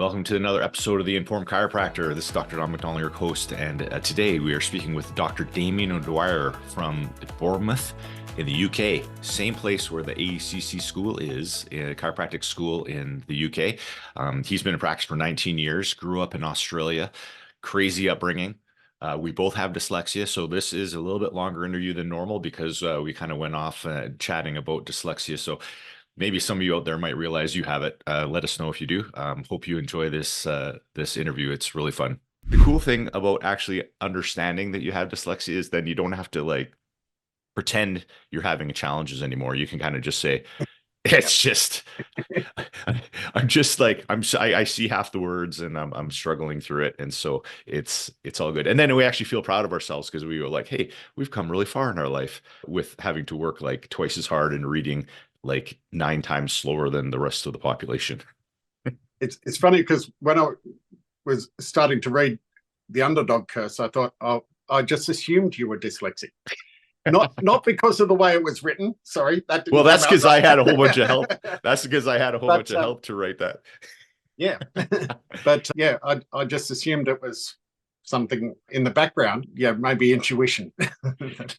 Welcome to another episode of the Informed Chiropractor. This is Dr. MacDonald, your host, and today we are speaking with Dr. Damien O'Dwyer from Bournemouth in the UK, same place where the AECC school is, a chiropractic school in the UK. He's been in practice for 19 years, grew up in Australia, crazy upbringing. We both have dyslexia, so this is a little bit longer interview than normal because we kind of went off chatting about dyslexia. So maybe some of you out there might realize you have it. Let us know if you do. Hope you enjoy this interview. It's really fun. The cool thing about actually understanding that you have dyslexia is then you don't have to pretend you're having challenges anymore. You can kind of just say, it's just, I see half the words and I'm struggling through it. And so it's all good. And then we actually feel proud of ourselves because we were like, hey, we've come really far in our life with having to work like twice as hard and reading like 9 times slower than the rest of the population. It's funny because when I was starting to read The Underdog Curse, I thought, oh, I just assumed you were dyslexic. Not because of the way it was written. Sorry. That's because I had a whole bunch of help. That's because I had a whole bunch of help to write that. Yeah. But yeah, I just assumed it was something in the background. Yeah, maybe intuition.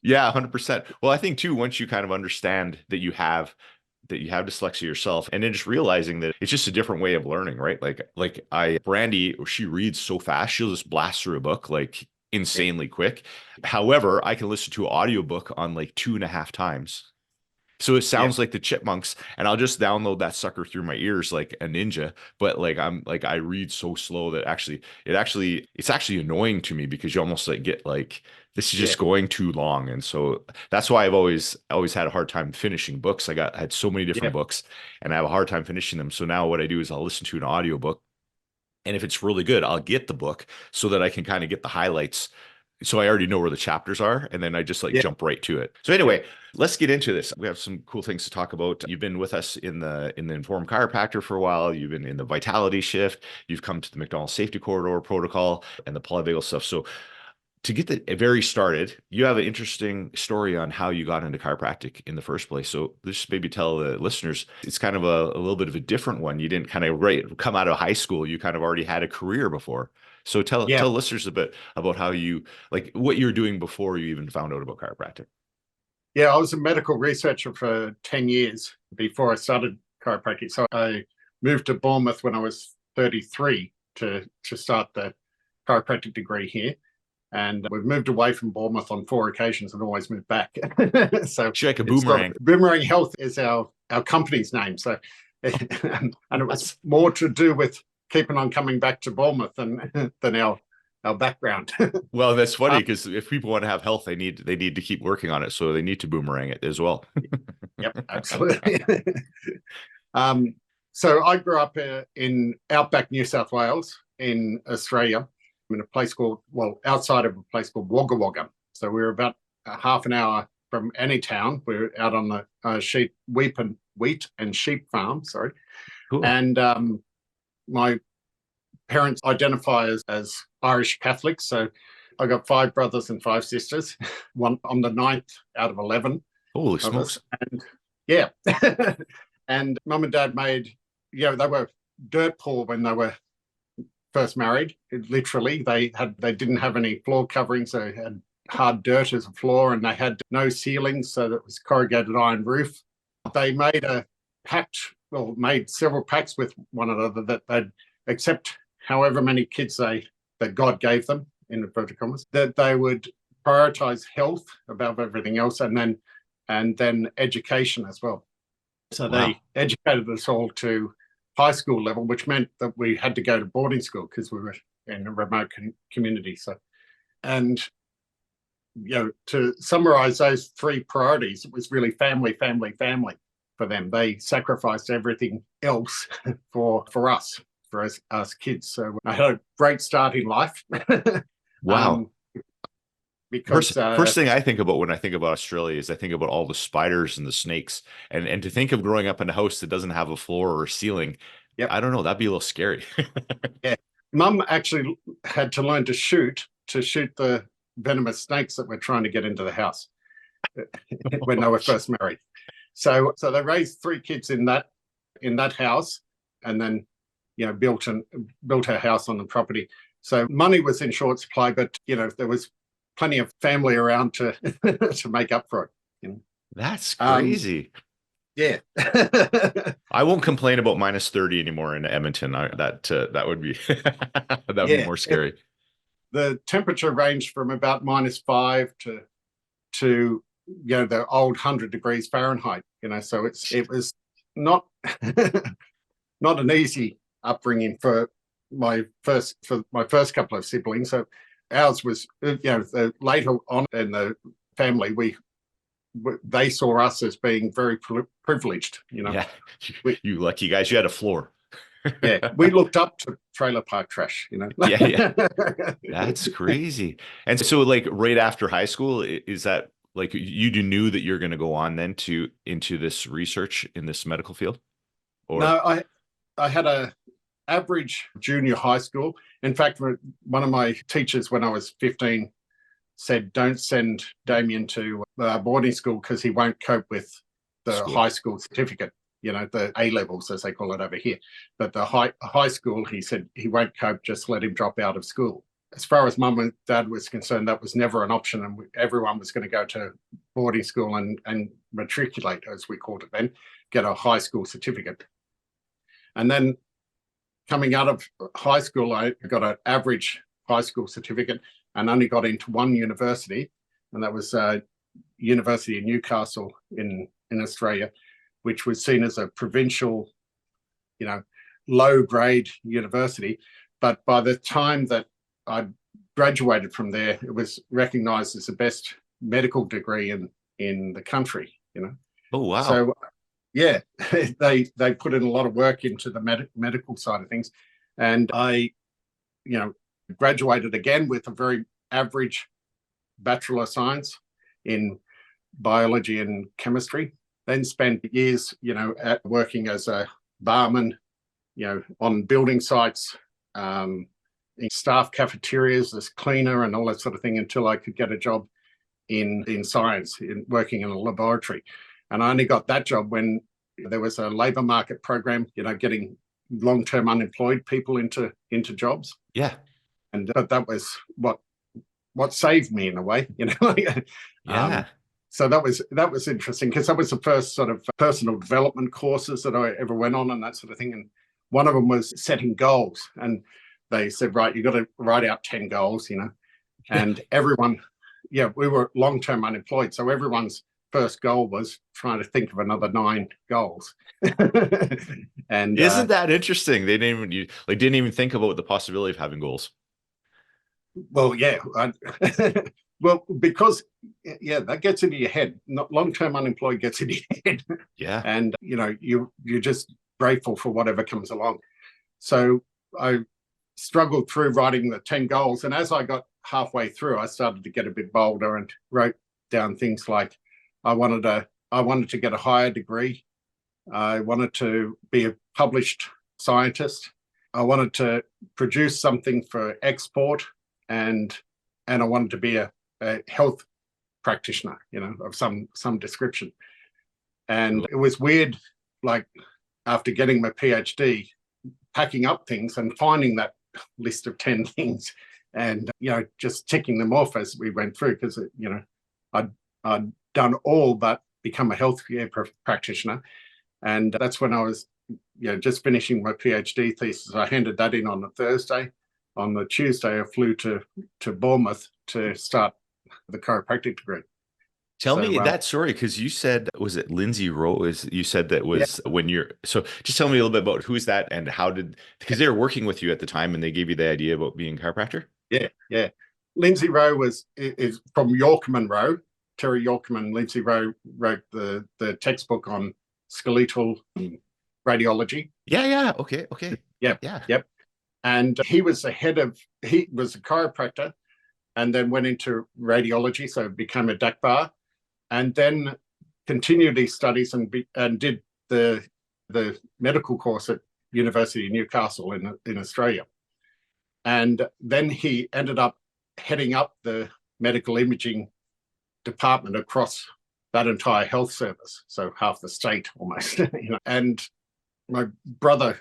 Yeah, 100%. Well, I think too, once you kind of understand that you have dyslexia yourself, and then just realizing that it's just a different way of learning, right? Brandy, she reads so fast, she'll just blast through a book like insanely quick. However, I can listen to an audiobook on like 2.5 times. So it sounds like the Chipmunks, and I'll just download that sucker through my ears like a ninja. But I read so slow that it's actually annoying to me because you almost get this is just going too long. And so that's why I've always had a hard time finishing books. I had so many different books and I have a hard time finishing them. So now what I do is I'll listen to an audiobook, and if it's really good, I'll get the book so that I can kind of get the highlights. So I already know where the chapters are, and then I just jump right to it. So anyway, let's get into this. We have some cool things to talk about. You've been with us in the Informed Chiropractor for a while. You've been in the Vitality Shift. You've come to the MacDonald Safety Corridor protocol and the polyvagal stuff. So to get the very started, you have an interesting story on how you got into chiropractic in the first place. So just maybe tell the listeners, it's kind of a little bit of a different one. You didn't kind of come out of high school. You kind of already had a career before. So tell listeners a bit about how you, what you were doing before you even found out about chiropractic. Yeah, I was a medical researcher for 10 years before I started chiropractic. So I moved to Bournemouth when I was 33 to start the chiropractic degree here. And we've moved away from Bournemouth on 4 occasions and always moved back. So like a boomerang. Boomerang Health is our company's name. So, and it was more to do with keeping on coming back to Bournemouth than our background. Well, that's funny because if people want to have health, they need to keep working on it. So they need to boomerang it as well. Yep, absolutely. So I grew up in outback New South Wales in Australia, in a place outside of a place called Wagga Wagga. So we were about a half an hour from any town. We were out on the wheat and sheep farm. Sorry. Cool. And my parents identify as Irish Catholics. So I got 5 brothers and 5 sisters. I'm the 9th out of 11. Holy smokes. And yeah. And mum and dad they were dirt poor when they were first married. Literally, they didn't have any floor coverings. They had hard dirt as a floor, and they had no ceilings, so that was corrugated iron roof. They made made several pacts with one another that they'd accept however many kids that God gave them, in inverted commas, that they would prioritize health above everything else, and then education as well. So They educated us all to high school level, which meant that we had to go to boarding school because we were in a remote community. So, and to summarize those 3 priorities, it was really family, family, family for them. They sacrificed everything else for us, for us kids. So I had a great start in life. Wow. Because first thing I think about when I think about Australia is I think about all the spiders and the snakes, and to think of growing up in a house that doesn't have a floor or a ceiling, I don't know, that'd be a little scary. Yeah, Mum actually had to learn to shoot the venomous snakes that were trying to get into the house when they were first married. So they raised 3 kids in that house, and then built her house on the property. So money was in short supply, but there was plenty of family around to to make up for it. That's crazy. Yeah. I won't complain about minus 30 anymore in Edmonton. That would be that would be more scary. The temperature ranged from about -5 to the old 100 degrees Fahrenheit. So it was not not an easy upbringing for my first couple of siblings. So ours was later on in the family they saw us as being very privileged. Yeah, you lucky guys, you had a floor. Yeah, we looked up to trailer park trash. Yeah, that's crazy. And so, like, right after high school, is that like you knew that you're going to go on then into this research in this medical field? Or no, I had a average junior high school. In fact, one of my teachers when I was 15 said, "Don't send Damien to boarding school because he won't cope with the high school certificate, the A levels as they call it over here. But the high school, he said, he won't cope, just let him drop out of school." As far as mum and dad was concerned, that was never an option, and everyone was going to go to boarding school and matriculate, as we called it then, get a high school certificate. And then coming out of high school, I got an average high school certificate and only got into one university, and that was University of Newcastle in Australia, which was seen as a provincial, low grade university. But by the time that I graduated from there, it was recognized as the best medical degree in the country. Oh wow! So yeah, they put in a lot of work into the medical side of things, and I, graduated again with a very average Bachelor of Science in biology and chemistry. Then spent years, working as a barman, on building sites, in staff cafeterias as cleaner and all that sort of thing, until I could get a job in science, in working in a laboratory. And I only got that job when there was a labor market program, getting long-term unemployed people into jobs. Yeah. And that was what saved me in a way, Yeah. So that was interesting, because that was the first sort of personal development courses that I ever went on and that sort of thing. And one of them was setting goals, and they said, right, you got to write out 10 goals, and everyone, we were long-term unemployed. So everyone's first goal was trying to think of another 9 goals. And isn't that interesting? They didn't even think about the possibility of having goals. Well, yeah. Well, because that gets into your head. Not long-term unemployed gets into your head. Yeah. And you're just grateful for whatever comes along. So I struggled through writing the 10 goals, and as I got halfway through, I started to get a bit bolder and wrote down things like I wanted to get a higher degree. I wanted to be a published scientist. I wanted to produce something for export, and I wanted to be a health practitioner, of some description. And it was weird, like after getting my PhD, packing up things and finding that list of 10 things and, just ticking them off as we went through, because, I'd done all but become a healthcare practitioner. And that's when I was, just finishing my PhD thesis. I handed that in on a Thursday. On the Tuesday, I flew to Bournemouth to start the chiropractic degree. Tell me that story, because you said, was it Lindsay Rowe? You said that was when so just tell me a little bit about who's that and how because they were working with you at the time and they gave you the idea about being a chiropractor? Yeah. Lindsay Rowe is from Yorkerman Rowe. Terry Yorkerman. Lindsay Rowe wrote the textbook on skeletal radiology. Yeah. Okay. Yep. And he was a chiropractor, and then went into radiology, so became a DACBAR, and then continued his studies and did the medical course at University of Newcastle in Australia. And then he ended up heading up the medical imaging department across that entire health service, so half the state almost. And my brother,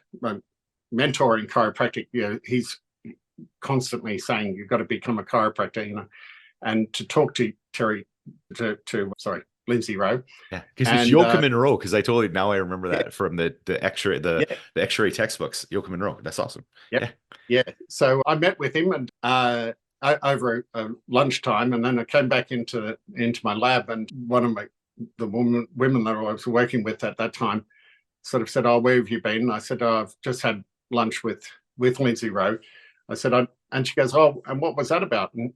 mentor in chiropractic, he's constantly saying you've got to become a chiropractor, and to talk to Lindsay Rowe. Yeah, because it's Yoakum and Rowe. Because now I remember that from the X-ray the X-ray textbooks. Yoakum and Rowe. That's awesome. Yeah. So I met with him and over lunchtime, and then I came back into my lab, and one of the women that I was working with at that time sort of said, "Oh, where have you been?" And I said, "Oh, I've just had lunch with Lindsay Rowe." I said, and she goes, "Oh, and what was that about?" And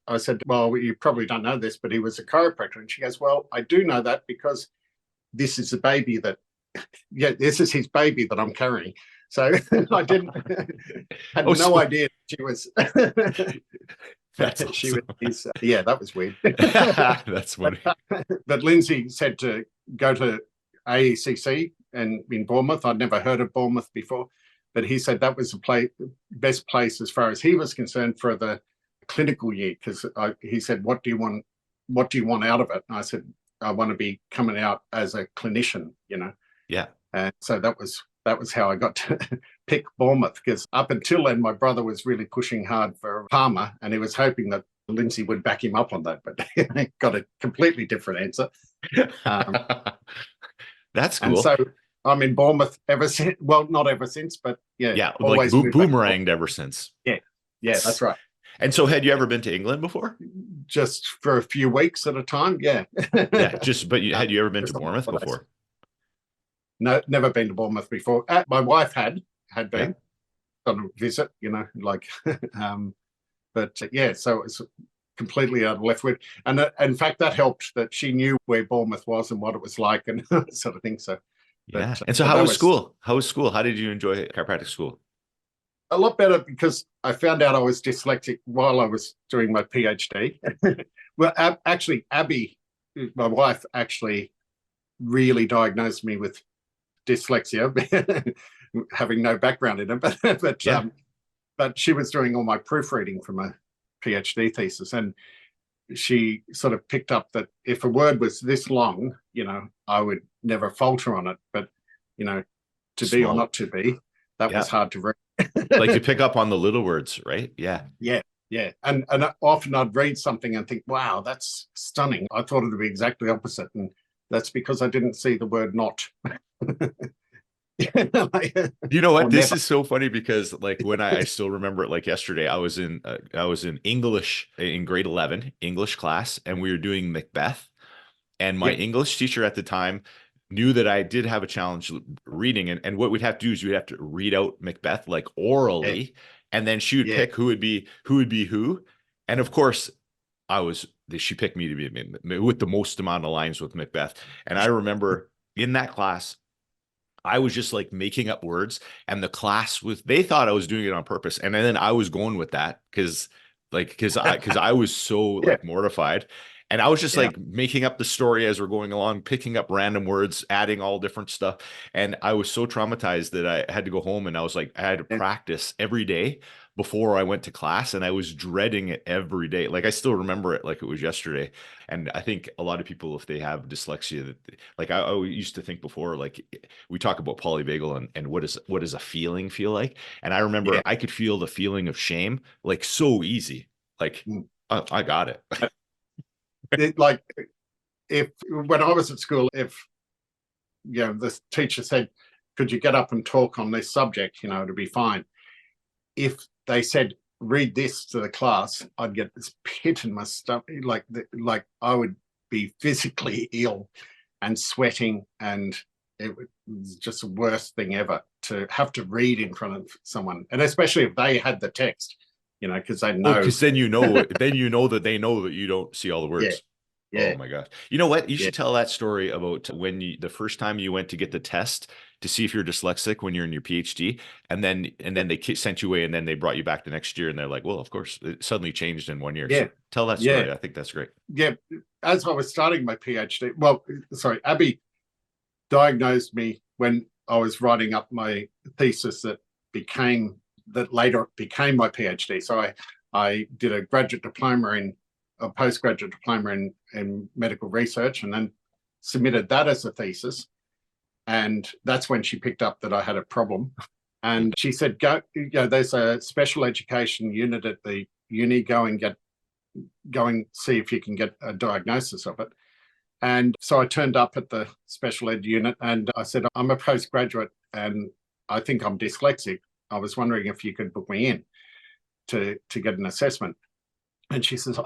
I said, "Well, you probably don't know this, but he was a chiropractor." And she goes, "Well, I do know that because this is the baby this is his baby that I'm carrying." So I had no idea she was. That's awesome. That was weird. That's funny. But Lindsay said to go to AECC in Bournemouth. I'd never heard of Bournemouth before, but he said that was the best place as far as he was concerned for the clinical year, because he said, what do you want out of it? And I said, I want to be coming out as a clinician, Yeah. And so that was how I got to pick Bournemouth, because up until then my brother was really pushing hard for Palmer, and he was hoping that Lindsay would back him up on that, but got a completely different answer. That's cool. And so I'm in Bournemouth ever since. Well, not ever since, but always like boomeranged ever since. Yeah, that's right. And so, had you ever been to England before? Just for a few weeks at a time, yeah. But had you ever been to Bournemouth before? No, never been to Bournemouth before. My wife had been on a visit, but so it was completely out of left field. And in fact, that helped that she knew where Bournemouth was and what it was like and sort of thing. So, and so how was school? How was school? How did you enjoy chiropractic school? A lot better, because I found out I was dyslexic while I was doing my PhD. Well, actually, Abby, my wife, actually really diagnosed me with dyslexia, having no background in it. But she was doing all my proofreading for my PhD thesis, and she sort of picked up that if a word was this long, I would never falter on it. But to be or not to be, that was hard to read. Like to pick up on the little words, right? Yeah. And often I'd read something and think, wow, that's stunning. I thought it would be exactly opposite, and that's because I didn't see the word not. You know what? This is so funny, because like when I still remember it like yesterday. I was in English in grade 11 English class, and we were doing Macbeth, and my English teacher at the time knew that I did have a challenge reading, and what we'd have to do is we'd have to read out Macbeth like orally, and then she would pick who would be who, and of course she picked me to be with the most amount of lines with Macbeth. And I remember in that class, I was just like making up words, and the class they thought I was doing it on purpose, and then I was going with that because I was so like mortified. And I was just like making up the story as we're going along, picking up random words, adding all different stuff. And I was so traumatized that I had to go home, and I was like, I had to practice every day before I went to class, and I was dreading it every day. Like I still remember it like it was yesterday. And I think a lot of people, if they have dyslexia, that like I used to think before, like we talk about polyvagal and what does a feeling feel like? And I remember I could feel the feeling of shame like so easy. Like I got it. Like when I was at school, if the teacher said, could you get up and talk on this subject, it'd be fine. If they said, read this to the class, I'd get this pit in my stomach, like I would be physically ill and sweating, and it was just the worst thing ever to have to read in front of someone, and especially if they had the text. Because they know. Because then you know that they know that you don't see all the words. Yeah. Oh my gosh! You know what? You should tell that story about when the first time you went to get the test to see if you're dyslexic when you're in your PhD, and then they sent you away, and then they brought you back the next year, and they're like, well, of course, it suddenly changed in 1 year. Yeah. So tell that story. I think that's great. Yeah. As I was starting my PhD, Abby diagnosed me when I was writing up my thesis that later became my PhD. So I did a postgraduate diploma in medical research, and then submitted that as a thesis. And that's when she picked up that I had a problem. And she said, go, there's a special education unit at the uni, go and see if you can get a diagnosis of it. And so I turned up at the special ed unit and I said, I'm a postgraduate and I think I'm dyslexic. I was wondering if you could book me in to get an assessment. And she says,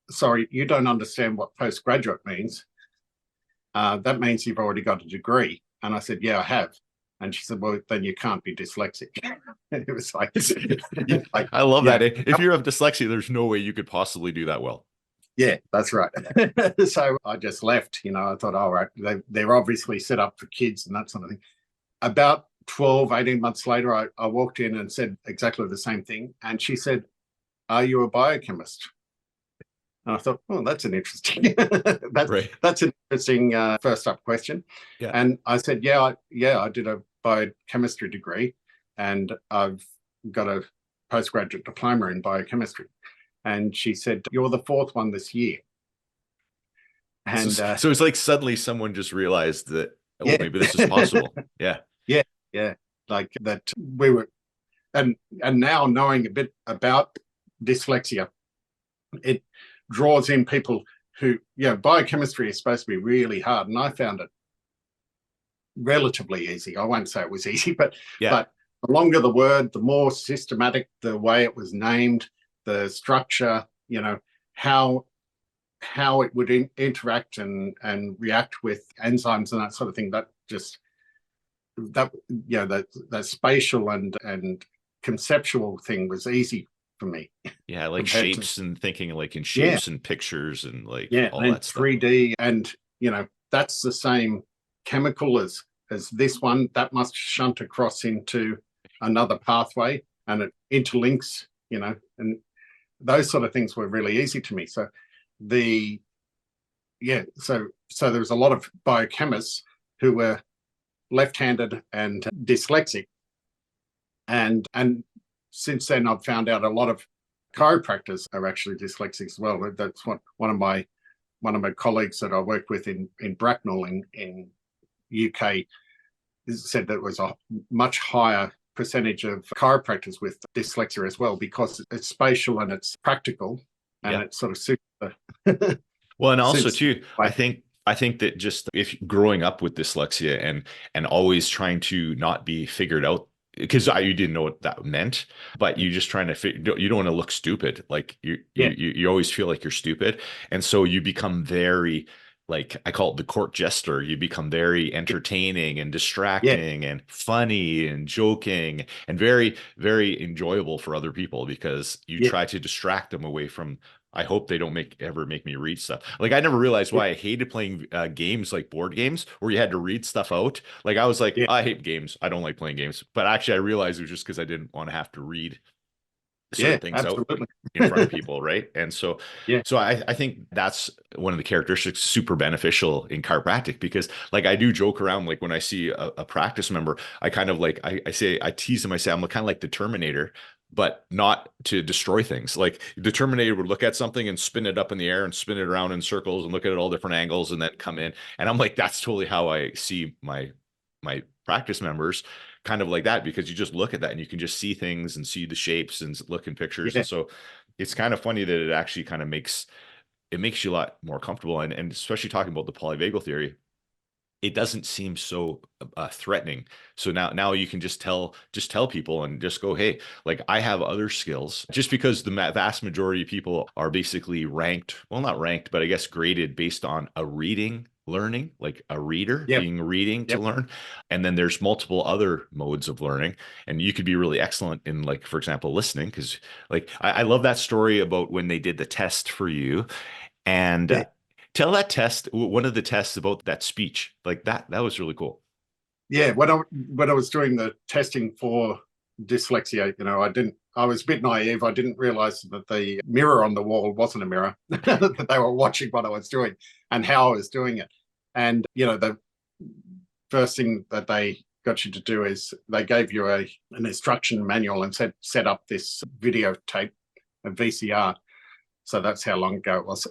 sorry, you don't understand what postgraduate means. That means you've already got a degree. And I said, yeah, I have. And she said, well, then you can't be dyslexic. It was like, I love that. If you have dyslexia, there's no way you could possibly do that well. Yeah, that's right. So I just left, I thought, all right, they're obviously set up for kids and that sort of thing. About 12, 18 months later, I walked in and said exactly the same thing. And she said, are you a biochemist? And I thought, oh, that's an interesting, that's an interesting first up question. Yeah. And I said, I did a biochemistry degree and I've got a postgraduate diploma in biochemistry. And she said, you're the fourth one this year. And so it's like suddenly someone just realized that, maybe this is possible. Yeah. Yeah. Like that we were, and now knowing a bit about dyslexia, it draws in people who, biochemistry is supposed to be really hard. And I found it relatively easy. I won't say it was easy, but the longer the word, the more systematic the way it was named, the structure, how it would interact and react with enzymes and that sort of thing. That spatial and conceptual thing was easy for me. Yeah, like shapes and thinking like in shapes and pictures and like all and that stuff. 3D, and that's the same chemical as this one. That must shunt across into another pathway, and it interlinks. And those sort of things were really easy to me. So there was a lot of biochemists who were left-handed and dyslexic, and since then I've found out a lot of chiropractors are actually dyslexic as well. That's what one of my colleagues that I worked with in Bracknell in UK said that it was a much higher percentage of chiropractors with dyslexia as well, because it's spatial and it's practical and it sort of suits the well, and also too, I think that just if growing up with dyslexia and always trying to not be figured out, because you didn't know what that meant, but you just trying to you don't want to look stupid. Like you always feel like you're stupid. And so you become very, like I call it the court jester. You become very entertaining and distracting and funny and joking and very, very enjoyable for other people, because you try to distract them away from, I hope they don't ever make me read stuff. Like I never realized why I hated playing games like board games where you had to read stuff out. Like I was like, I hate games. I don't like playing games. But actually I realized it was just because I didn't want to have to read certain things out in front of people, right? And so I think that's one of the characteristics super beneficial in chiropractic, because like I do joke around, like when I see a practice member, I kind of like I tease them, I say I'm kind of like the Terminator, but not to destroy things. Like the Terminator would look at something and spin it up in the air and spin it around in circles and look at it all different angles and then come in. And I'm like, that's totally how I see my practice members, kind of like that, because you just look at that and you can just see things and see the shapes and look in pictures. And so it's kind of funny that it actually kind of makes you a lot more comfortable. And especially talking about the polyvagal theory, it doesn't seem so threatening. So now you can just tell people and just go, hey, like I have other skills. Just because the vast majority of people are basically ranked, well, not ranked, but I guess graded based on a reading learning, like a reader being reading to learn. And then there's multiple other modes of learning. And you could be really excellent in, like, for example, listening. Because like I love that story about when they did the test for you. And tell that test, one of the tests about that speech, like that was really cool. Yeah, when I was doing the testing for dyslexia, I was a bit naive. I didn't realize that the mirror on the wall wasn't a mirror, that they were watching what I was doing and how I was doing it. And, the first thing that they got you to do is they gave you an instruction manual and said, set up this videotape, a VCR. So that's how long ago it was.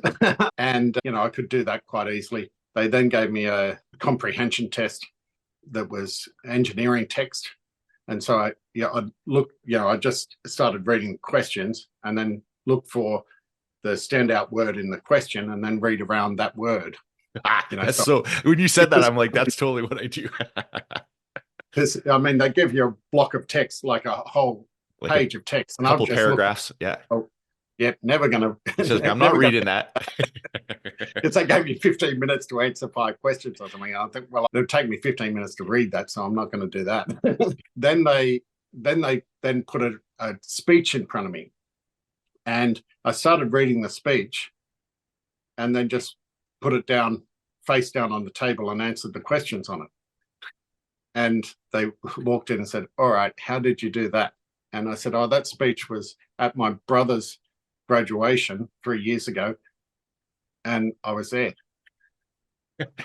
And, I could do that quite easily. They then gave me a comprehension test that was engineering text. And so I just started reading questions and then look for the standout word in the question and then read around that word. So when you said that, I'm like, that's totally what I do. Because I mean, they give you a block of text, like a whole page of text, and a couple paragraphs. Never gonna. I'm not reading that. Because they gave me 15 minutes to answer 5 questions or something. I think, well, it'll take me 15 minutes to read that, so I'm not going to do that. then they put a speech in front of me, and I started reading the speech, and then just put it down, face down on the table, and answered the questions on it. And they walked in and said, "All right, how did you do that?" And I said, "Oh, that speech was at my brother's graduation 3 years ago, and I was there."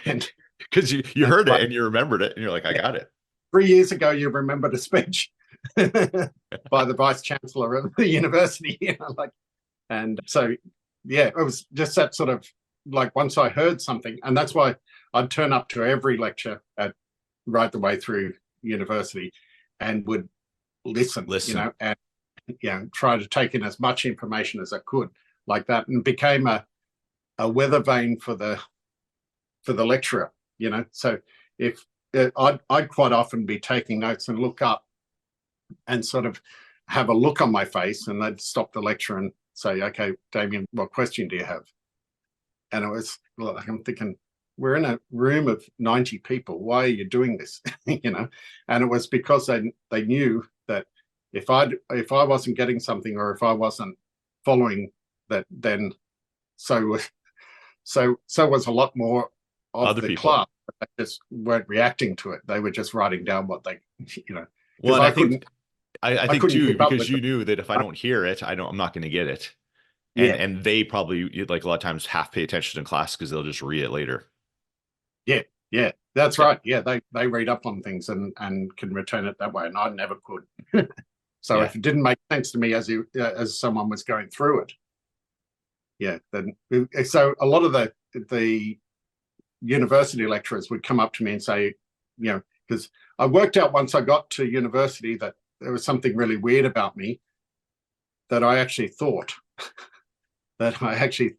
And because you heard it and you remembered it, and you're like, "I got it." 3 years ago, you remembered a speech by the vice chancellor of the university. And so, yeah, it was just that sort of like, once I heard something, and that's why I'd turn up to every lecture right the way through university and would listen. And try to take in as much information as I could, like that, and became a weather vane for the lecturer. So if I'd quite often be taking notes and look up and sort of have a look on my face, and they'd stop the lecture and say, "Okay, Damien, what question do you have?" And it was like, I'm thinking, we're in a room of 90 people. Why are you doing this? And it was because they knew that if I wasn't getting something, or if I wasn't following that, then so was a lot more of Other the people. class. They just weren't reacting to it. They were just writing down what they, Well, I think too, because you knew that if I don't hear it, I'm not going to get it. And they probably, like, a lot of times half pay attention in class because they'll just read it later. Yeah, that's right. Yeah, they read up on things and can return it that way, and I never could. So if it didn't make sense to me as someone was going through it, then so a lot of the university lecturers would come up to me and say, because I worked out once I got to university that there was something really weird about me, that I actually thought that I actually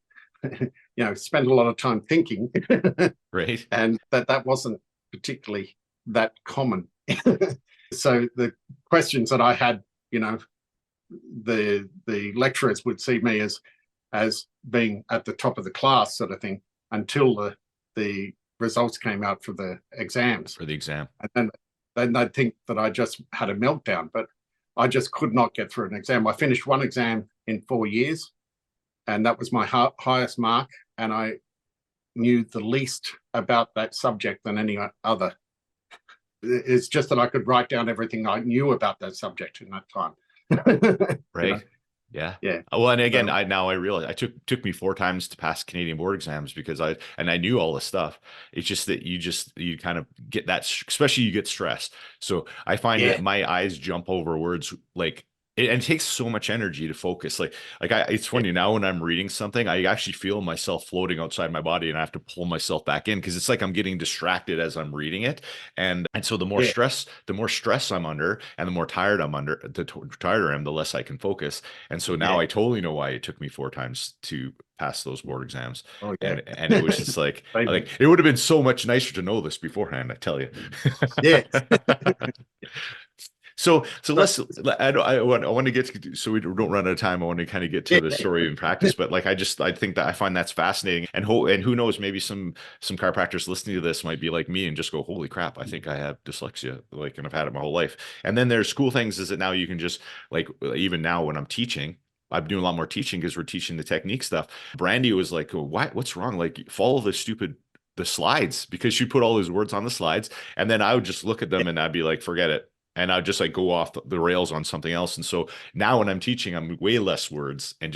spent a lot of time thinking, right, and that wasn't particularly that common. So the questions that I had, the lecturers would see me as being at the top of the class, sort of thing, until the results came out for the exams. And then they'd think that I just had a meltdown, but I just could not get through an exam. I finished one exam in 4 years, and that was my highest mark, and I knew the least about that subject than any other. It's just that I could write down everything I knew about that subject in that time. Right. Yeah. Well, and again, I realize it took me 4 times to pass Canadian board exams because I knew all this stuff. It's just that you kind of get that, especially you get stressed. So I find that my eyes jump over words, like, and it takes so much energy to focus. It's funny now when I'm reading something, I actually feel myself floating outside my body, and I have to pull myself back in because it's like I'm getting distracted as I'm reading it. And so the more stress I'm under, and the more tired I'm under, the tighter I am, the less I can focus. And so now I totally know why it took me 4 times to pass those board exams. And it was just like it would have been so much nicer to know this beforehand, I tell you. So let's. I want to get to, so we don't run out of time. I want to kind of get to the story in practice, but I think that I find that's fascinating, and who knows, maybe some chiropractors listening to this might be like me and just go, "Holy crap, I think I have dyslexia," and I've had it my whole life. And then there's cool things is that now you can just, even now when I'm teaching, I'm doing a lot more teaching because we're teaching the technique stuff. Brandy was like, "What's wrong? Follow the slides," because she put all those words on the slides, and then I would just look at them and I'd be like, "Forget it." And I'd just go off the rails on something else. And so now when I'm teaching, I'm way less words and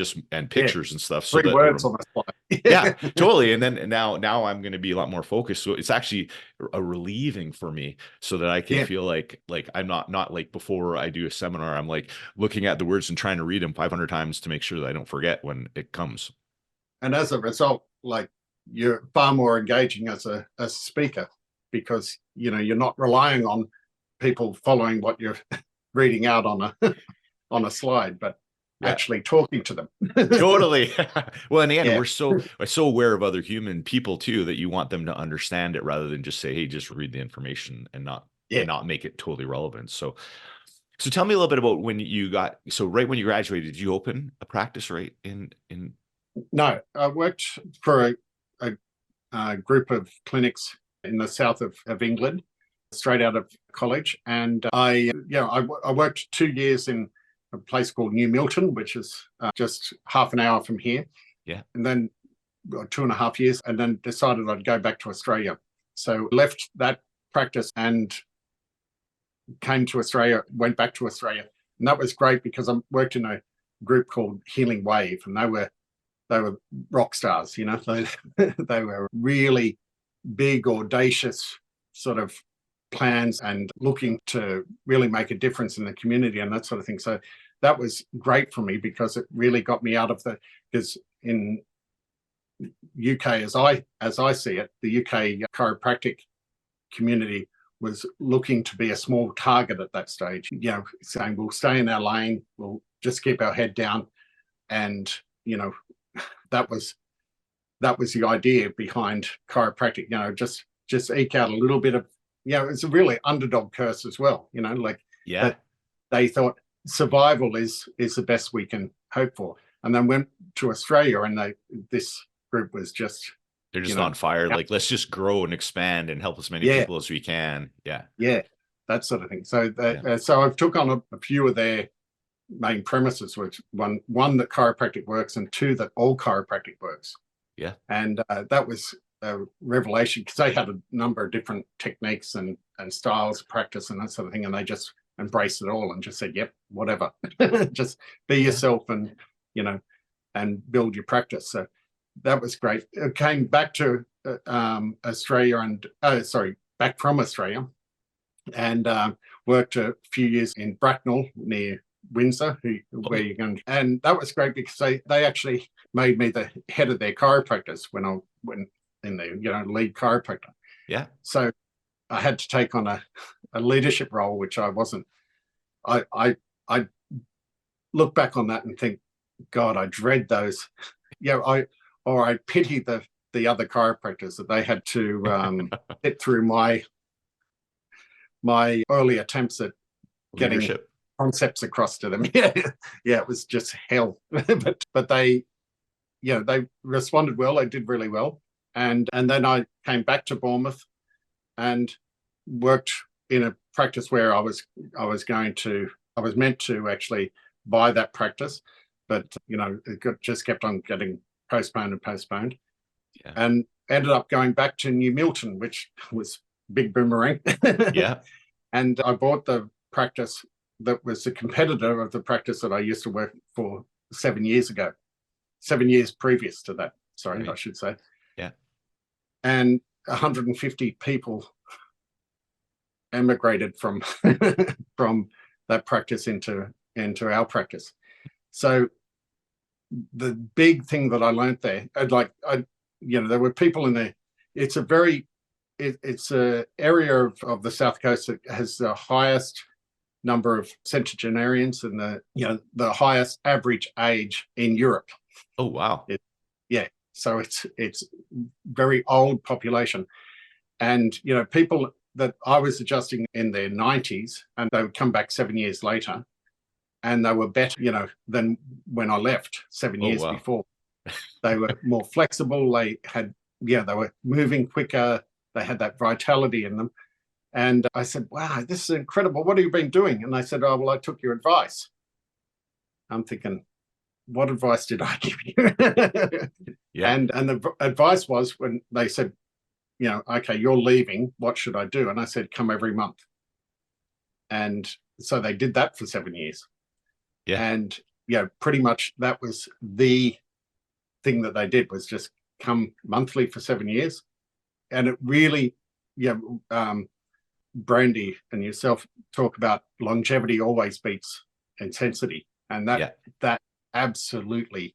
pictures and stuff. So 3 words on the slide. Yeah, totally. And then now I'm going to be a lot more focused. So it's actually a relieving for me, so that I can feel like I'm not like before I do a seminar, I'm looking at the words and trying to read them 500 times to make sure that I don't forget when it comes. And as a result, you're far more engaging as a speaker, because you're not relying on people following what you're reading out on a on a slide, but actually talking to them. Totally. Well, in the end, Yeah. we're so aware of other human people too that you want them to understand it rather than just say, "Hey, just read the information," and not make it totally relevant. So tell me a little bit about when you right when you graduated, did you open a practice right in? No, I worked for a group of clinics in the south of England, straight out of college, and I worked 2 years in a place called New Milton, which is just half an hour from here. Yeah. And then 2.5 years, and then decided I'd go back to Australia. So left that practice and came to Australia, went back to Australia. And that was great because I worked in a group called Healing Wave, and they were rock stars, you know. They were really big, audacious sort of plans and looking to really make a difference in the community and that sort of thing. So that was great for me because it really got me out of because in UK, as I see it, the UK chiropractic community was looking to be a small target at that stage, you know, saying we'll stay in our lane, we'll just keep our head down. And, you know, that was the idea behind chiropractic, you know, just eke out a little bit of, you know, it's a really underdog curse as well, you know, like that they thought survival is the best we can hope for. And then went to Australia, and this group was just, they're just on fire. Like, let's just grow and expand and help as many people as we can. Yeah, that sort of thing. So so I've took on a few of their main premises, which one that chiropractic works, and two that all chiropractic works. Yeah. And that was a revelation because they had a number of different techniques and styles of practice and that sort of thing, and they just embraced it all and just said, yep, whatever. Just be yourself and, you know, and build your practice. So that was great. I came back to Australia and back from Australia, and worked a few years in Bracknell near Windsor, where you're going. And that was great because they actually made me the head of their chiropractors when in the, you know, lead chiropractor. Yeah. So I had to take on a leadership role, which I wasn't. I look back on that and think, God, I dread those. You know, I pity the other chiropractors that they had to get through my early attempts at getting concepts across to them. Yeah, it was just hell. but they, you know, they responded well. They did really well, and then I came back to Bournemouth and worked in a practice where I was meant to actually buy that practice, but you know, just kept on getting postponed, and ended up going back to New Milton, which was big boomerang. Yeah. And I bought the practice that was a competitor of the practice that I used to work for 7 years ago, 7 years previous to that. Sorry, I should say. Yeah. And 150 people emigrated from that practice into our practice. So the big thing that I learned there, there were people in there. It's a area of the South Coast that has the highest number of centenarians and the highest average age in Europe. Oh wow! So it's very old population, and you know, people that I was adjusting in their 90s, and they would come back 7 years later, and they were better, you know, than when I left 7 years before. They were more flexible. They were moving quicker. They had that vitality in them. And I said, wow, this is incredible. What have you been doing? And they said, oh, well, I took your advice. I'm thinking, what advice did I give you? Yeah. And the advice was when they said, you know, okay, you're leaving. What should I do? And I said, come every month. And so they did that for 7 years. Yeah. And, pretty much that was the thing that they did, was just come monthly for 7 years. And it really, Brandy and yourself talk about longevity always beats intensity. And that absolutely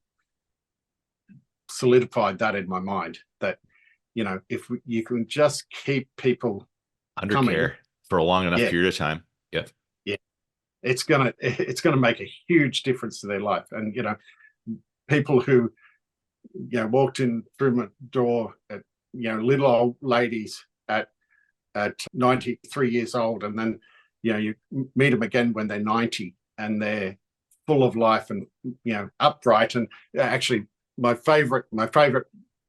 solidified that in my mind, that, you know, if you can just keep people under coming, care. for a long enough Yeah. period of time. Yeah. Yeah. It's gonna make a huge difference to their life. And people who walked in through my door at little old ladies at 93 years old, and then you meet them again when they're 90 and they're full of life and upright. And actually, my favorite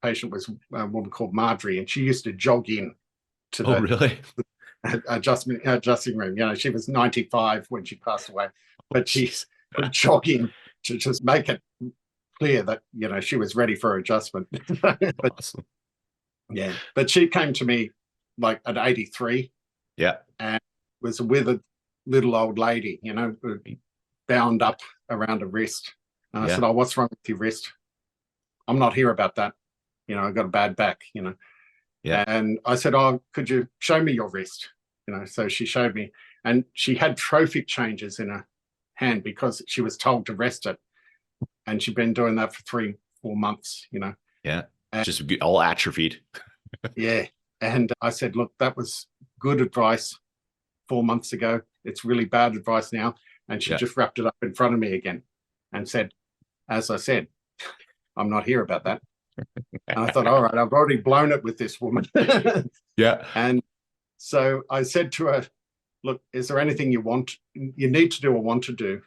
patient was a woman called Marjorie, and she used to jog in to Oh, really? adjusting room. She was 95 when she passed away, but she's jogging to just make it clear that she was ready for adjustment. But Awesome. yeah, but she came to me like at 83. Yeah. And was with a little old lady, bound up around her wrist. And I said, "Oh, what's wrong with your wrist?" "I'm not here about that. I got a bad back, Yeah. And I said, "Oh, could you show me your wrist?" So she showed me, and she had trophic changes in her hand because she was told to rest it. And she'd been doing that for 3-4 months, Yeah. And, just all atrophied. Yeah. And I said, "Look, that was good advice 4 months ago. It's really bad advice now." And she just wrapped it up in front of me again and said, "As I said, I'm not here about that." And I thought, all right, I've already blown it with this woman. Yeah. And so I said to her, "Look, is there anything you need to do or want to do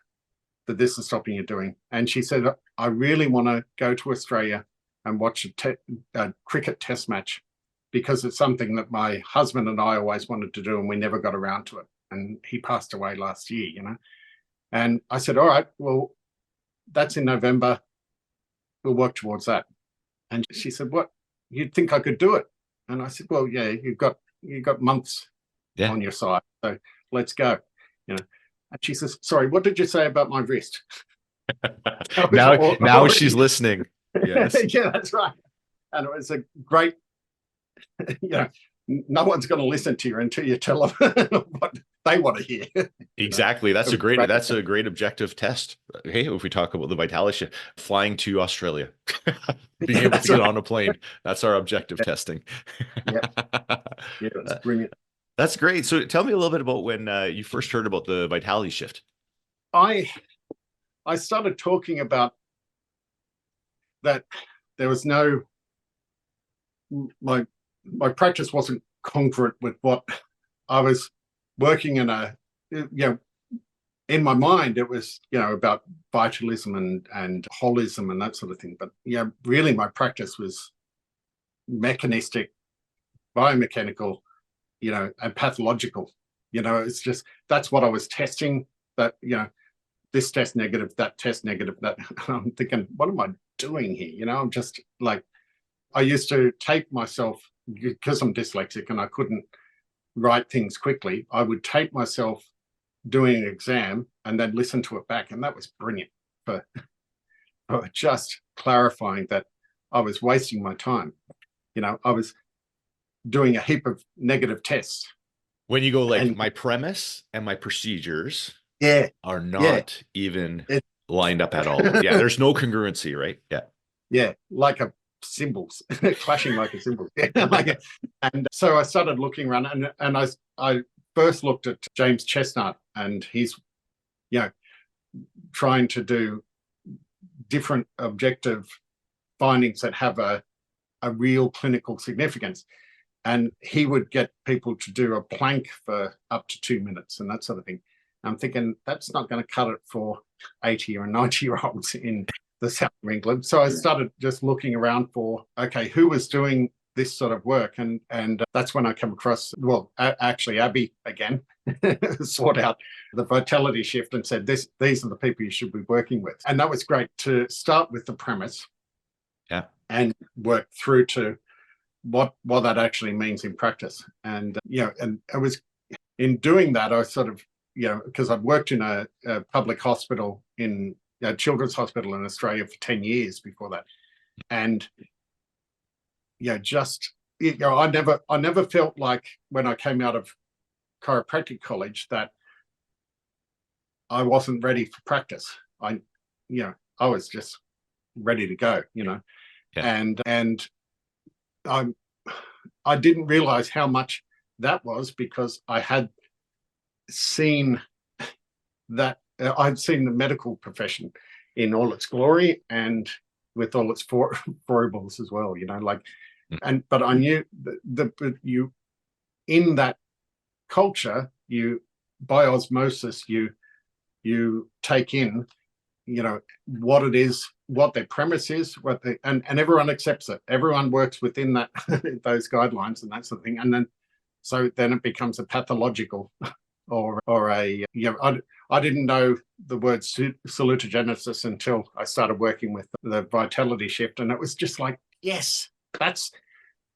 that this is stopping you doing?" And she said, "I really want to go to Australia and watch a cricket test match, because it's something that my husband and I always wanted to do and we never got around to it. And he passed away last year, And I said, all right, well, that's in November. We'll work towards that." And she said, "What? You'd think I could do it?" And I said, "Well, yeah, you've got months on your side. So let's go." And she says, "Sorry, what did you say about my wrist?" now she's listening. Yes. Yeah, that's right. And it was a great, no one's going to listen to you until you tell them what they want to hear. Exactly. That's a great objective test. Hey, if we talk about the vitality shift, flying to Australia, being able to get on a plane, that's our objective testing. Yeah, that's brilliant. That's great. So tell me a little bit about when you first heard about the vitality shift. I started talking about that. There was no, my practice wasn't congruent with what I was working in in my mind. It was, about vitalism and holism and that sort of thing. But really my practice was mechanistic, biomechanical, and pathological. It's just, that's what I was testing, that, this test negative, that test negative, that. I'm thinking, what am I doing here? I'm just like, I used to tape myself, because I'm dyslexic and I couldn't write things quickly. I would tape myself doing an exam and then listen to it back. And that was brilliant for just clarifying that I was wasting my time. I was doing a heap of negative tests. When you go like, my premise and my procedures are not even lined up at all. Yeah, there's no congruency, right? Yeah, like a symbols, clashing like a symbol. And so I started looking around, and I first looked at James Chestnut, and he's trying to do different objective findings that have a real clinical significance. And he would get people to do a plank for up to 2 minutes and that sort of thing. I'm thinking, that's not going to cut it for 80 or 90-year-olds in the south of England. So I started just looking around for, okay, who was doing this sort of work? And that's when I come across, actually Abby again, sought out the vitality shift and said, these are the people you should be working with. And that was great to start with the premise and work through to what that actually means in practice. And, and it was in doing that, I sort of, because I'd worked in a public hospital in a children's hospital in Australia for 10 years before that. And, I never felt like when I came out of chiropractic college that I wasn't ready for practice. I was just ready to go, and I didn't realize how much that was, because I had seen that I've seen the medical profession in all its glory and with all its foibles as well, like, but I knew you in that culture, you by osmosis, you take in, what it is, what their premise is, and everyone accepts it. Everyone works within that those guidelines and that sort of thing, and then it becomes a pathological or a I didn't know the word salutogenesis until I started working with the vitality shift, and it was just like, yes,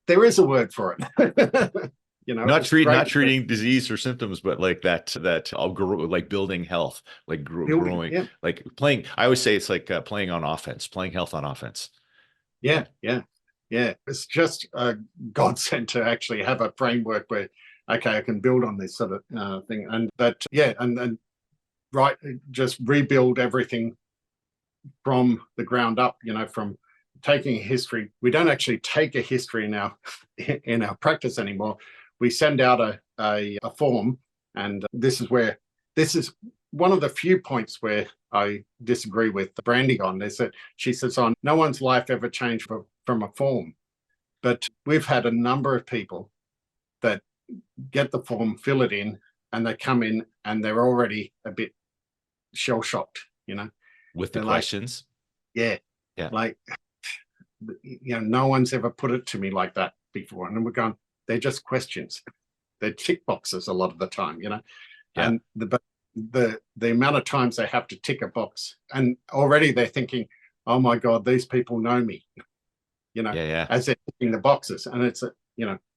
there is a word for it. Not treating disease or symptoms, but like that like building health, like growing, yeah. like playing. I always say it's like playing on offense, playing health on offense. Yeah. It's just a godsend to actually have a framework where, okay, I can build on this sort of thing, and that, and right, just rebuild everything from the ground up. From taking a history. We don't actually take a history in our practice anymore. We send out a form, and this is one of the few points where I disagree with Brandy on is that she says, no one's life ever changed from a form. But we've had a number of people that get the form, fill it in, and they come in and they're already a bit shell-shocked, with the questions. Like, yeah. Like, no one's ever put it to me like that before. And then we're going, they're just questions. They're tick boxes a lot of the time, and the amount of times they have to tick a box, and already they're thinking, oh my God, these people know me, as they're ticking the boxes. And it's,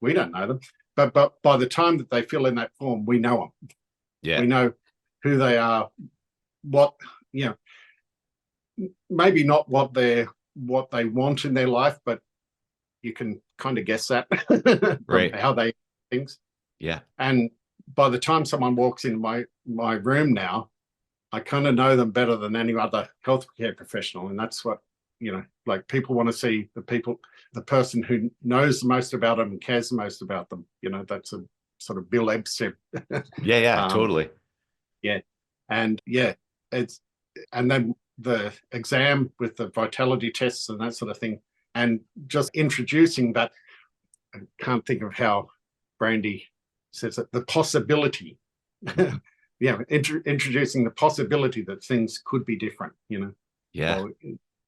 we don't know them, but by the time that they fill in that form, we know them. Yeah. We know who they are, what, maybe not what they want in their life, but you can kind of guess that right, how they things. Yeah. And by the time someone walks into my room now, I kind of know them better than any other healthcare professional. And that's what, like, people want to see the person who knows the most about them and cares the most about them. That's a sort of Bill Ebst. Yeah, totally. Yeah. And and then the exam with the vitality tests and that sort of thing. And just introducing that, I can't think of how Brandy says it, the possibility, introducing the possibility that things could be different, Yeah. Or,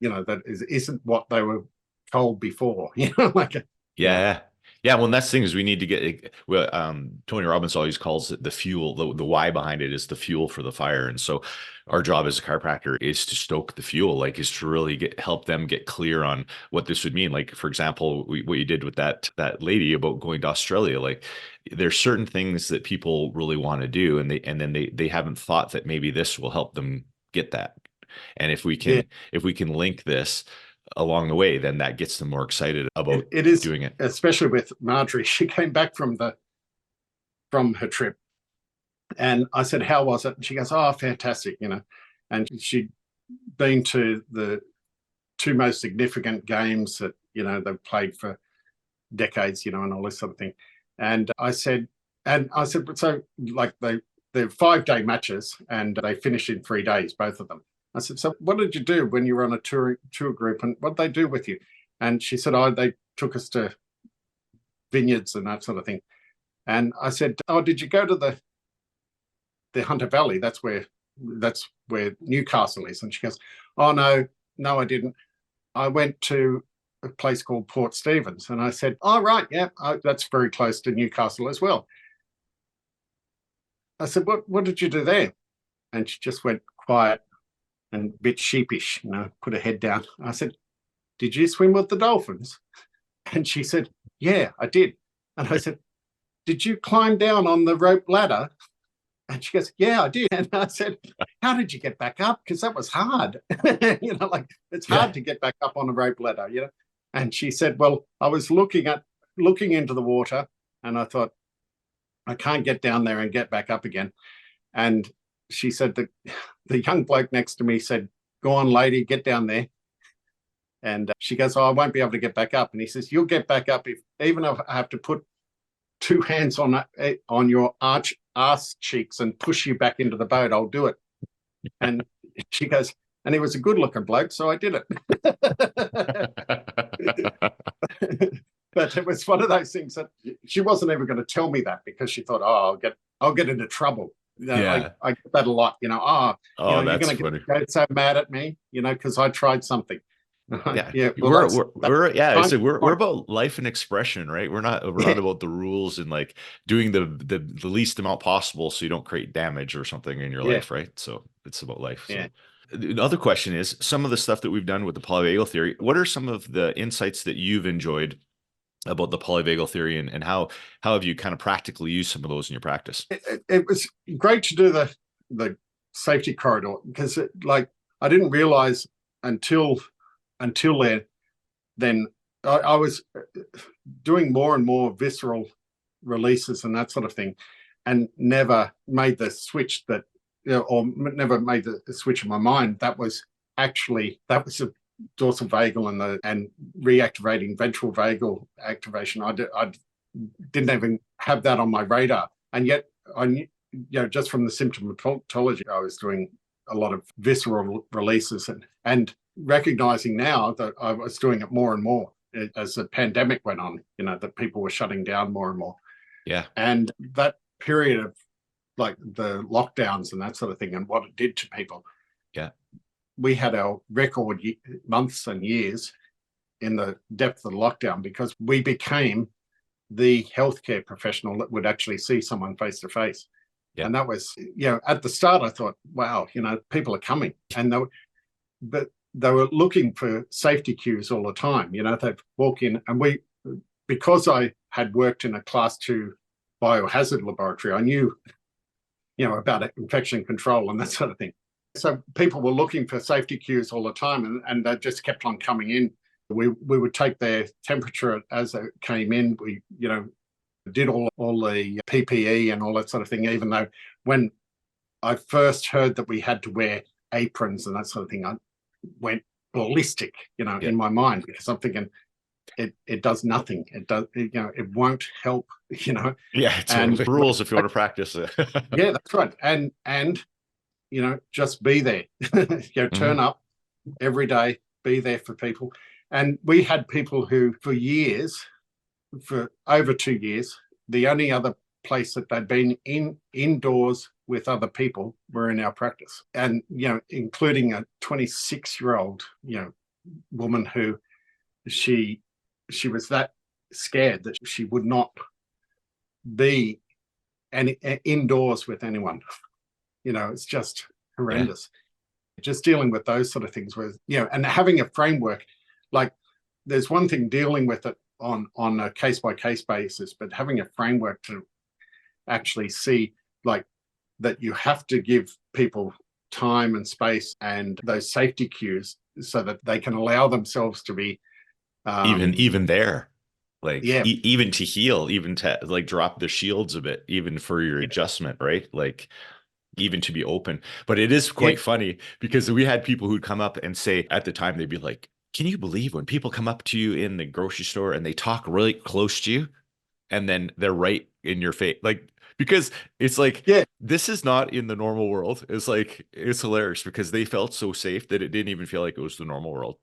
that isn't what they were told before, like. Yeah. Well, and that's the thing is we need to get, Tony Robbins always calls it the fuel, the why behind it is the fuel for the fire. And so our job as a chiropractor is to stoke the fuel, like is to really help them get clear on what this would mean. Like, for example, what you did with that lady about going to Australia, like there's certain things that people really want to do. And then they haven't thought that maybe this will help them get that. And if we can link this along the way, then that gets them more excited about it is doing it. Especially with Marjorie, she came back from her trip, and I said, "How was it?" And she goes, "Oh, fantastic," And she'd been to the two most significant games that they've played for decades, and all this sort of thing. And I said, so like they're 5-day matches, and they finish in 3 days, both of them. I said, so what did you do when you were on a tour group, and what did they do with you? And she said, they took us to vineyards and that sort of thing. And I said, did you go to the Hunter Valley? That's where Newcastle is. And she goes, oh, no, I didn't. I went to a place called Port Stephens. And I said, oh, right, yeah, that's very close to Newcastle as well. I said, what did you do there? And she just went quiet and a bit sheepish, put her head down. I said, did you swim with the dolphins? And she said, yeah, I did. And I said, did you climb down on the rope ladder? And she goes, yeah, I did. And I said, how did you get back up? Because that was hard. Like it's hard to get back up on a rope ladder, And she said, well, I was looking into the water, and I thought, I can't get down there and get back up again. And she said that the young bloke next to me said, go on, lady, get down there. And she goes, I won't be able to get back up. And he says, you'll get back up even if I have to put 2 hands on your arch ass cheeks and push you back into the boat. I'll do it. And she goes, and he was a good looking bloke, so I did it. But it was one of those things that she wasn't ever going to tell me that, because she thought, oh, I'll get into trouble. Yeah. I get that a lot, you're that's going to funny. get so mad at me, because I tried something. Yeah, we're about life and expression, right? We're not about the rules and like doing the least amount possible so you don't create damage or something in your life, right? So it's about life. So another question is, some of the stuff that we've done with the polyvagal theory, what are some of the insights that you've enjoyed about the polyvagal theory, and how have you kind of practically used some of those in your practice? It was great to do the safety corridor, because I didn't realize until then I was doing more and more visceral releases and that sort of thing, and never made the switch or never made the switch in my mind. That was a dorsal vagal and reactivating ventral vagal activation. I didn't even have that on my radar, and yet I knew, just from the symptomatology, I was doing a lot of visceral releases, and recognizing now that I was doing it more and more as the pandemic went on, that people were shutting down more and more. Yeah. And that period of like the lockdowns and that sort of thing, and what it did to people. Yeah. We had our record months and years in the depth of the lockdown, because we became the healthcare professional that would actually see someone face to face. And that was, at the start I thought, wow, people are coming, and they were looking for safety cues all the time. They'd walk in, and because I had worked in a class 2 biohazard laboratory, I knew, about infection control and that sort of thing. So people were looking for safety cues all the time, and they just kept on coming in. We would take their temperature as it came in. We, did all the PPE and all that sort of thing, even though when I first heard that we had to wear aprons and that sort of thing, I went ballistic, in my mind, because I'm thinking it does nothing. It does, it won't help, Yeah, totally. Rules if you want to practice it. Yeah, that's right. And just be there. Turn up every day, be there for people. And we had people who, for over 2 years, the only other place that they'd been indoors with other people were in our practice. And, including a 26-year-old, woman who she was that scared that she would not be indoors with anyone. It's just horrendous. Just dealing with those sort of things was, and having a framework, like there's one thing dealing with it on a case-by-case basis, but having a framework to actually see like that you have to give people time and space and those safety cues so that they can allow themselves to be even there, like even to heal, even to like drop the shields a bit, even for your adjustment, right? Like even to be open. But it is quite funny, because we had people who'd come up and say, at the time, they'd be like, can you believe when people come up to you in the grocery store and they talk really close to you and then they're right in your face? Like, because it's like, this is not in the normal world. It's like, it's hilarious, because they felt so safe that it didn't even feel like it was the normal world.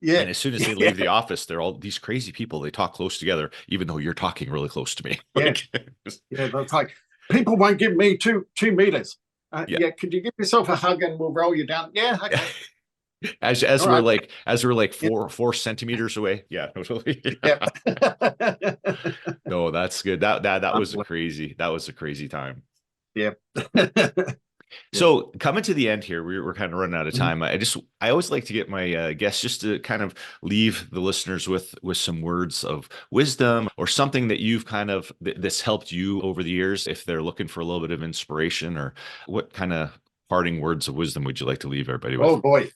Yeah. And as soon as they leave the office, they're all these crazy people. They talk close together, even though you're talking really close to me. Like, that's like, people won't give me two meters. Could you give yourself a hug and we'll roll you down? Yeah, okay. As we're like 4 centimeters away. Yeah, totally. No, that's good. That was a crazy time. Yeah. So coming to the end here, we're kind of running out of time. I always like to get my guests just to kind of leave the listeners with some words of wisdom, or something that you've kind of that's helped you over the years, if they're looking for a little bit of inspiration. Or what kind of parting words of wisdom would you like to leave everybody with? Oh boy.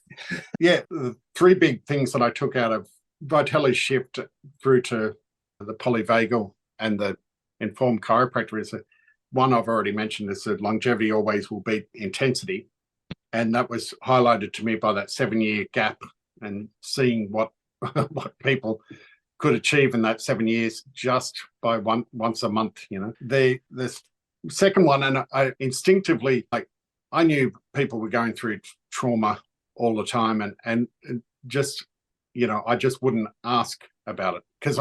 Yeah. The 3 big things that I took out of Vitality's shift through to the polyvagal and the Informed Chiropractor is one I've already mentioned, is that longevity always will beat intensity. And that was highlighted to me by that 7-year gap, and seeing what people could achieve in that 7 years just by once a month. The second one, and I instinctively, like, I knew people were going through trauma all the time, and just, I just wouldn't ask about it because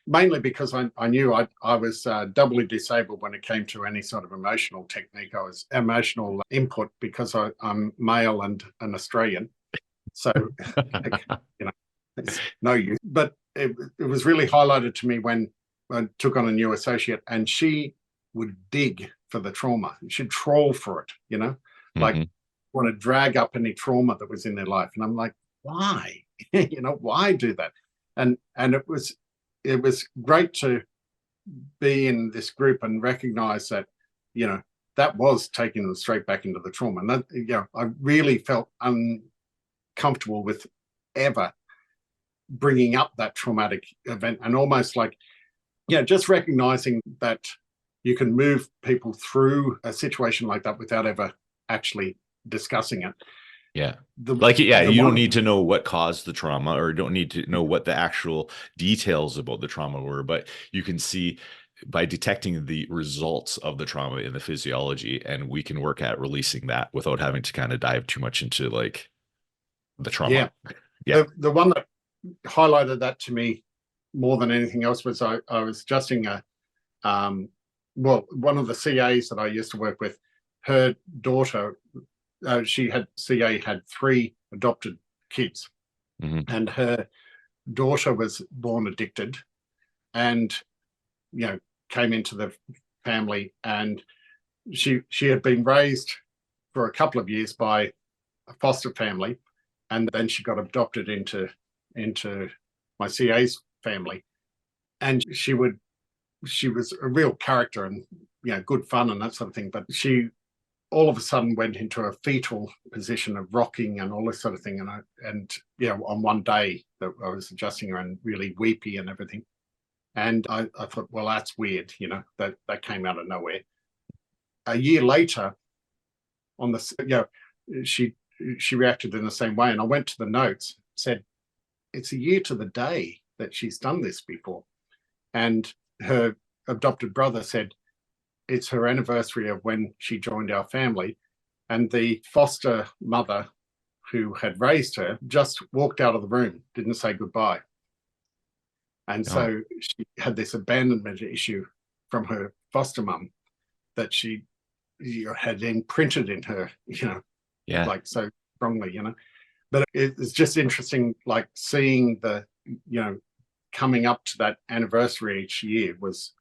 mainly because I knew I was doubly disabled when it came to any sort of emotional technique. I was emotional input because I'm male and an Australian. So, like, it's no use. But it was really highlighted to me when I took on a new associate, and she would dig for the trauma. She'd trawl for it, like want to drag up any trauma that was in their life. And I'm like, why? Why do that? And it was great to be in this group and recognize that, that was taking them straight back into the trauma. And that, I really felt uncomfortable with ever bringing up that traumatic event, and almost like, just recognizing that you can move people through a situation like that without ever actually discussing it. Yeah. You don't need to know what caused the trauma, or don't need to know what the actual details about the trauma were, but you can see by detecting the results of the trauma in the physiology, and we can work at releasing that without having to kind of dive too much into like the trauma. Yeah. The one that highlighted that to me more than anything else was I was adjusting one of the CAs that I used to work with. Her daughter, CA had 3 adopted kids, and her daughter was born addicted, and came into the family, and she had been raised for a couple of years by a foster family, and then she got adopted into my CA's family, and she was a real character and good fun and that sort of thing, but she all of a sudden went into a fetal position of rocking and all this sort of thing, and on one day that I was adjusting her, and really weepy and everything, and I thought, well, that's weird, that came out of nowhere. A year later, she reacted in the same way, and I went to the notes, said it's a year to the day that she's done this before, and her adopted brother said it's her anniversary of when she joined our family, and the foster mother who had raised her just walked out of the room, didn't say goodbye. And so she had this abandonment issue from her foster mum that she had imprinted in her, like so strongly, But it's just interesting, like seeing the, coming up to that anniversary each year was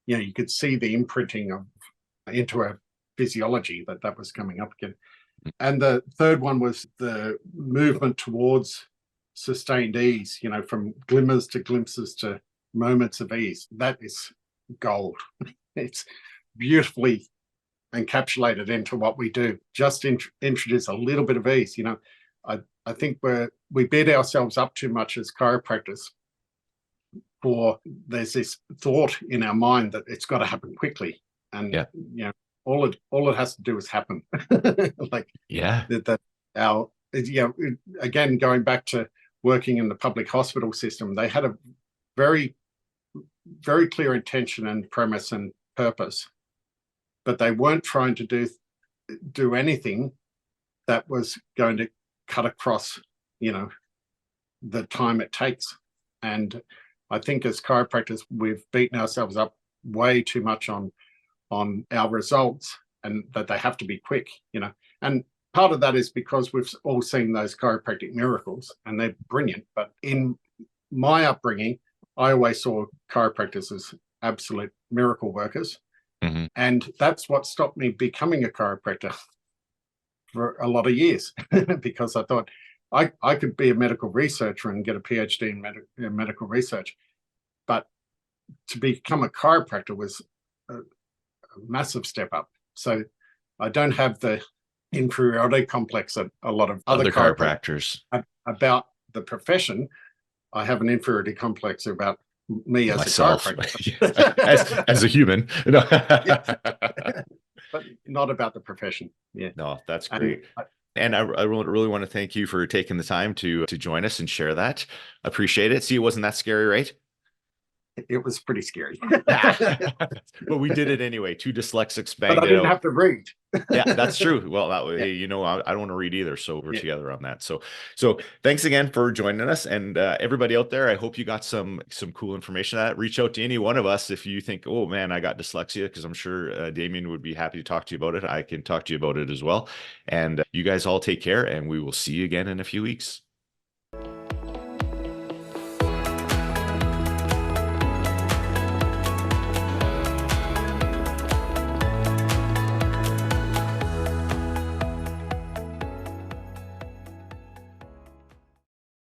you could see the imprinting into her physiology that was coming up again. And the third one was the movement towards sustained ease, from glimmers to glimpses to moments of ease. That is gold. It's beautifully encapsulated into what we do. Just introduce a little bit of ease. I think we beat ourselves up too much as chiropractors. There's this thought in our mind that it's got to happen quickly, and all it has to do is happen. Again, going back to working in the public hospital system, they had a very, very clear intention and premise and purpose, but they weren't trying to do anything that was going to cut across, the time it takes. And I think as chiropractors, we've beaten ourselves up way too much on our results, and that they have to be quick, And part of that is because we've all seen those chiropractic miracles, and they're brilliant. But in my upbringing, I always saw chiropractors as absolute miracle workers. And that's what stopped me becoming a chiropractor for a lot of years, because I thought I could be a medical researcher and get a PhD in medical research, but to become a chiropractor was a massive step up. So I don't have the inferiority complex that a lot of other chiropractors about the profession. I have an inferiority complex about me as myself, a chiropractor. as a human. But not about the profession. Yeah. No, that's great. And I really want to thank you for taking the time to join us and share that. Appreciate it. See, it wasn't that scary, right? it was pretty scary. But we did it anyway. Two dyslexics But banged I it didn't out. have to read. Yeah, that's true. Well, that way, Yeah. I don't want to read either. So we're Yeah. together on that. So thanks again for joining us. And everybody out there, I hope you got some cool information out of that. Reach out to any one of us if you think, oh man, I got dyslexia, because I'm sure Damien would be happy to talk to you about it. I can talk to you about it as well. And you guys all take care, and we will see you again in a few weeks.